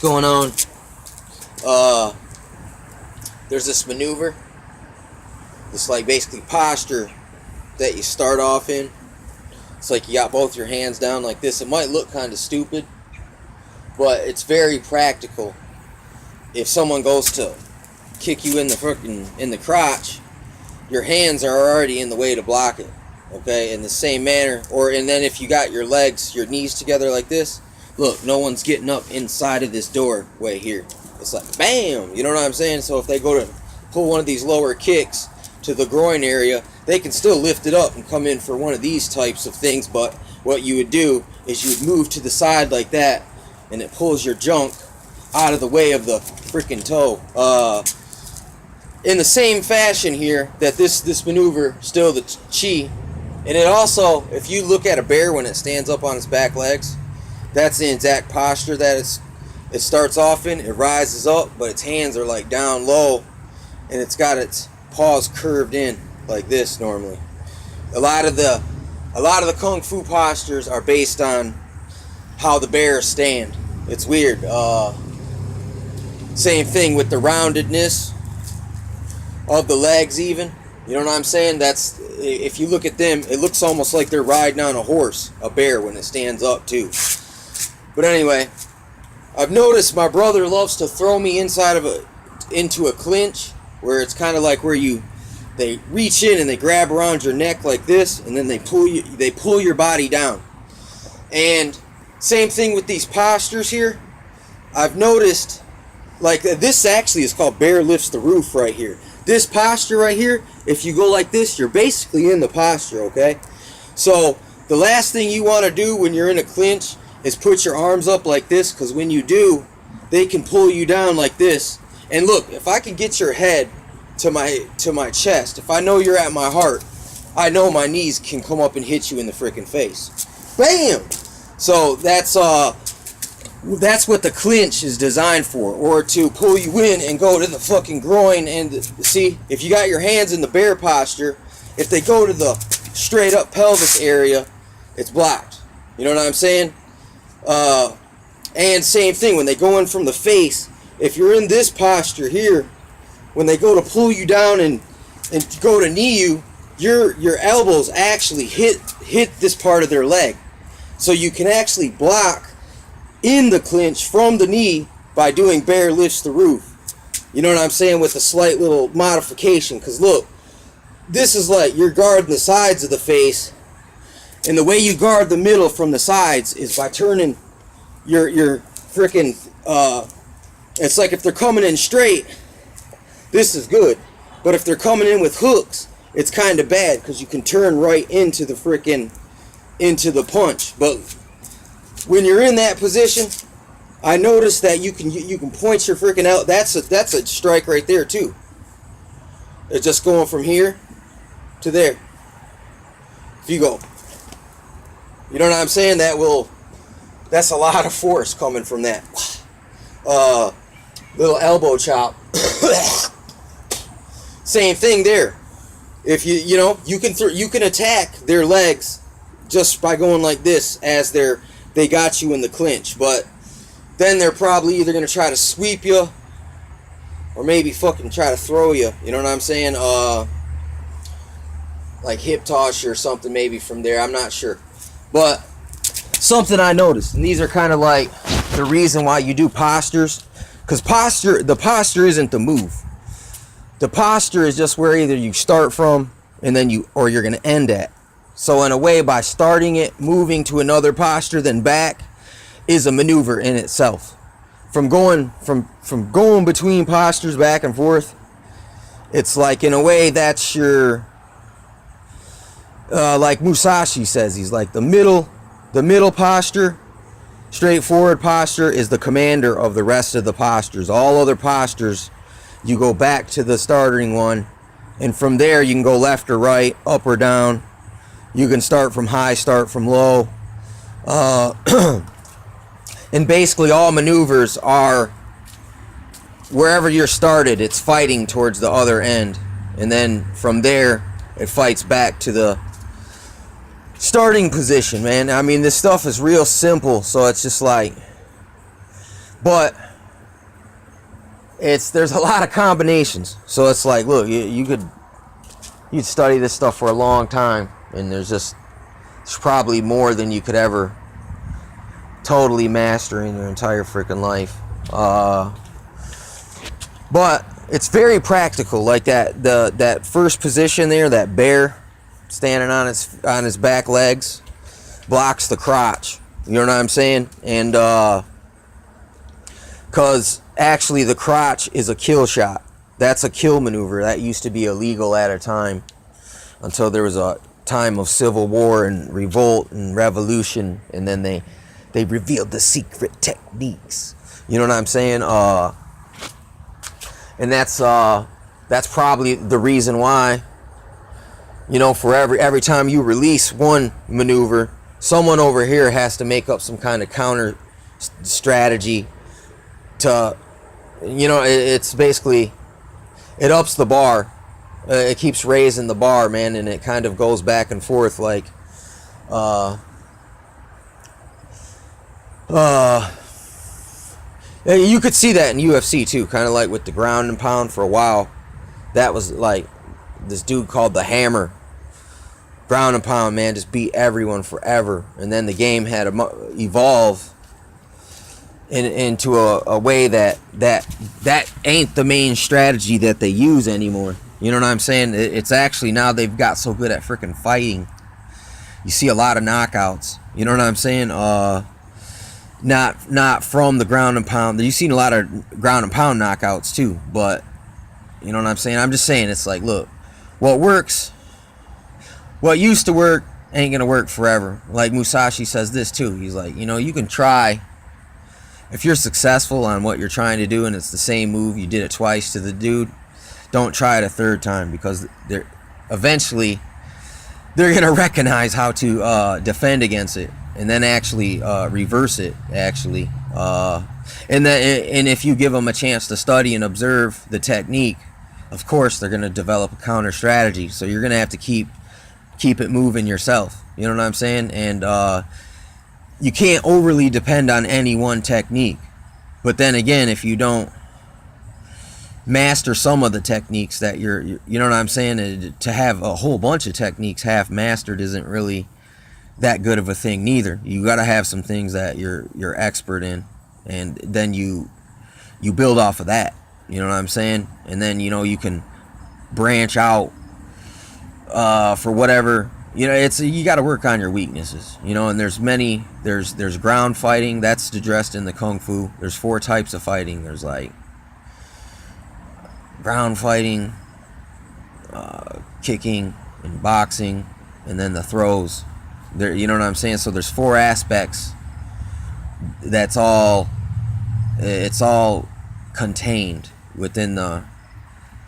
going on. There's this maneuver, this like basically posture that you start off in. It's like you got both your hands down like this. It might look kind of stupid, but it's very practical. If someone goes to kick you in the crotch, your hands are already in the way to block it. Okay, in the same manner, and then if you got your legs, your knees together like this, look, no one's getting up inside of this doorway here. It's like bam, you know what I'm saying? So if they go to pull one of these lower kicks to the groin area, they can still lift it up and come in for one of these types of things. But what you would do is you would move to the side like that, and it pulls your junk out of the way of the freaking toe. In the same fashion here, that this maneuver, still the chi. And it also, if you look at a bear when it stands up on its back legs, that's the exact posture that it starts off in. It rises up, but its hands are like down low, and it's got its paws curved in like this normally. A lot of the kung fu postures are based on how the bears stand. It's weird. Same thing with the roundedness of the legs even. You know what I'm saying? That's, if you look at them, it looks almost like they're riding on a horse, a bear, when it stands up too. But anyway, I've noticed my brother loves to throw me into a clinch, where it's kind of like where they reach in and they grab around your neck like this, and then they pull your body down. And same thing with these postures here. I've noticed, like, this actually is called bear lifts the roof right here. This posture right here, if you go like this, you're basically in the posture, okay? So the last thing you want to do when you're in a clinch is put your arms up like this, because when you do, they can pull you down like this. And look, if I can get your head to my chest, if I know you're at my heart, I know my knees can come up and hit you in the freaking face. Bam! So that's what the clinch is designed for, or to pull you in and go to the fucking groin. And see, if you got your hands in the bear posture, if they go to the straight up pelvis area, it's blocked. You know what I'm saying? And same thing when they go in from the face. If you're in this posture here, when they go to pull you down and go to knee you, your elbows actually hit this part of their leg, so you can actually block in the clinch from the knee by doing bear lifts the roof. You know what I'm saying? With a slight little modification. Because look, this is like you're guarding the sides of the face, and the way you guard the middle from the sides is by turning your freaking it's like if they're coming in straight, this is good, but if they're coming in with hooks, it's kind of bad, because you can turn right into the punch. But when you're in that position, I noticed that you can point your freaking out. That's a strike right there too. It's just going from here to there. If you go, you know what I'm saying? That's a lot of force coming from that. Little elbow chop. Same thing there. If you can attack their legs just by going like this as they got you in the clinch. But then they're probably either going to try to sweep you, or maybe fucking try to throw you. You know what I'm saying? Like hip toss you or something maybe from there. I'm not sure. But something I noticed, and these are kind of like the reason why you do postures. Because the posture isn't the move. The posture is just where either you start from and then you're going to end at. So in a way, by starting it, moving to another posture, then back, is a maneuver in itself. From going between postures back and forth, it's like, in a way, that's your like Musashi says, he's like the middle posture, straightforward posture, is the commander of the rest of the postures. All other postures, you go back to the starting one, and from there you can go left or right, up or down. You can start from high, start from low. And basically all maneuvers are, wherever you're started, it's fighting towards the other end. And then from there, it fights back to the starting position, man. I mean, this stuff is real simple, so it's just like, but there's a lot of combinations. So it's like, look, you'd study this stuff for a long time, and there's probably more than you could ever totally master in your entire freaking life. But it's very practical, like that first position there, that bear standing on his back legs blocks the crotch. You know what I'm saying? And because actually the crotch is a kill shot. That's a kill maneuver. That used to be illegal at a time until there was a time of civil war and revolt and revolution, and then they revealed the secret techniques. You know what I'm saying? And that's probably the reason why, you know, for every time you release one maneuver, someone over here has to make up some kind of counter strategy to, you know, it's basically, it ups the bar. It keeps raising the bar, man, and it kind of goes back and forth like, you could see that in UFC too, kind of like with the ground and pound for a while. That was like this dude called the Hammer. Ground and pound, man, just beat everyone forever. And then the game had to evolve into a way that ain't the main strategy that they use anymore. You know what I'm saying? It's actually, now they've got so good at freaking fighting. You see a lot of knockouts. You know what I'm saying? Not from the ground and pound. You've seen a lot of ground and pound knockouts too, but you know what I'm saying? I'm just saying, it's like, look, what works, what used to work ain't gonna work forever. Like Musashi says this too. He's like, you know, you can try, if you're successful on what you're trying to do and it's the same move, you did it twice to the dude, don't try it a third time, because eventually they're gonna recognize how to defend against it, and then actually reverse it, actually. And if you give them a chance to study and observe the technique, of course they're going to develop a counter strategy. So you're going to have to keep it moving yourself. You know what I'm saying? And you can't overly depend on any one technique. But then again, if you don't master some of the techniques that you know what I'm saying, to have a whole bunch of techniques half mastered isn't really that good of a thing neither. You got to have some things that you're expert in, and then you build off of that. You know what I'm saying? And then, you know, you can branch out for whatever, you know. You got to work on your weaknesses, you know. And there's ground fighting that's addressed in the Kung Fu. There's 4 types of fighting. There's like ground fighting, kicking, and boxing, and then the throws. There, you know what I'm saying? So there's 4 aspects. It's all contained within the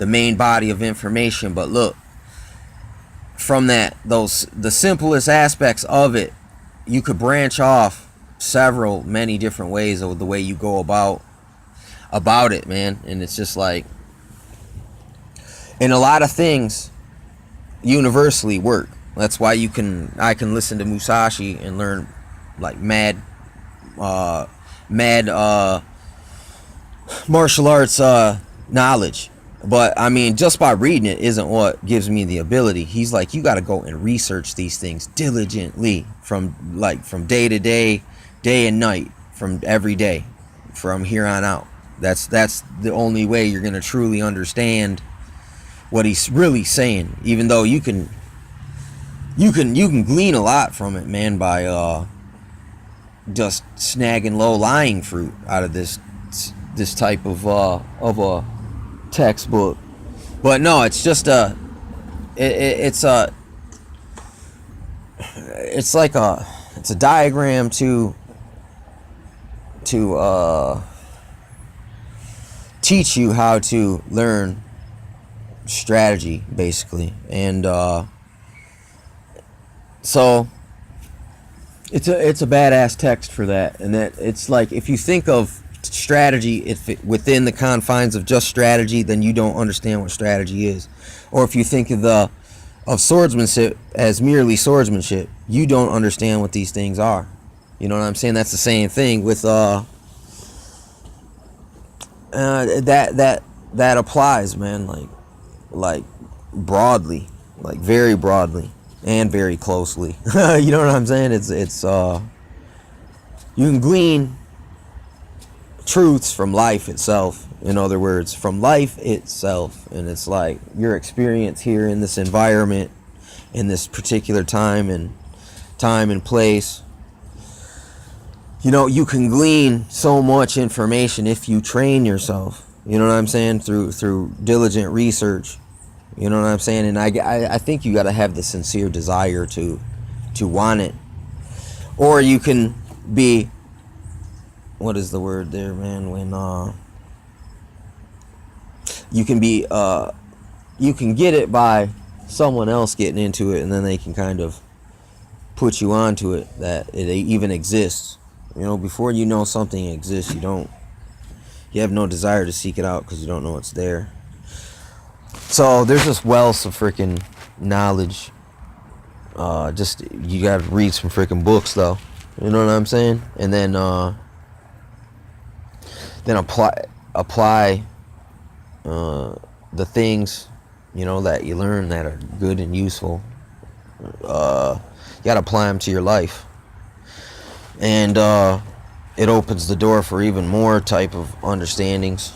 main body of information. But look, from the simplest aspects of it, you could branch off many different ways of the way you go about it, man. And it's just like, and a lot of things universally work. That's why I can listen to Musashi and learn like mad martial arts knowledge. But I mean, just by reading it isn't what gives me the ability. He's like, you got to go and research these things diligently from day to day, day and night, from every day, from here on out. That's the only way you're gonna truly understand what he's really saying. Even though you can glean a lot from it, man, by just snagging low-lying fruit out of this type of a textbook. But no, it's just it's a diagram to teach you how to learn strategy, basically. And so it's a badass text for that. And that it's like, if you think of strategy within the confines of just strategy, then you don't understand what strategy is. Or if you think of swordsmanship as merely swordsmanship, you don't understand what these things are. You know what I'm saying? That's the same thing with That applies, man. Like broadly, like very broadly and very closely. You know what I'm saying? It's you can glean truths from life itself. In other words, from life itself, and it's like your experience here in this environment, in this particular time and place. You know, you can glean so much information if you train yourself. You know what I'm saying? Through diligent research. You know what I'm saying? And I think you got to have the sincere desire to want it. Or you can be, what is the word there, man? When you can be you can get it by someone else getting into it, and then they can kind of put you onto it, that it even exists. You know, before you know something exists, you have no desire to seek it out because you don't know it's there. So there's this wealth of freaking knowledge. Just you gotta read some freaking books, though. You know what I'm saying? And then apply the things, you know, that you learn that are good and useful. You gotta apply them to your life, and it opens the door for even more type of understandings.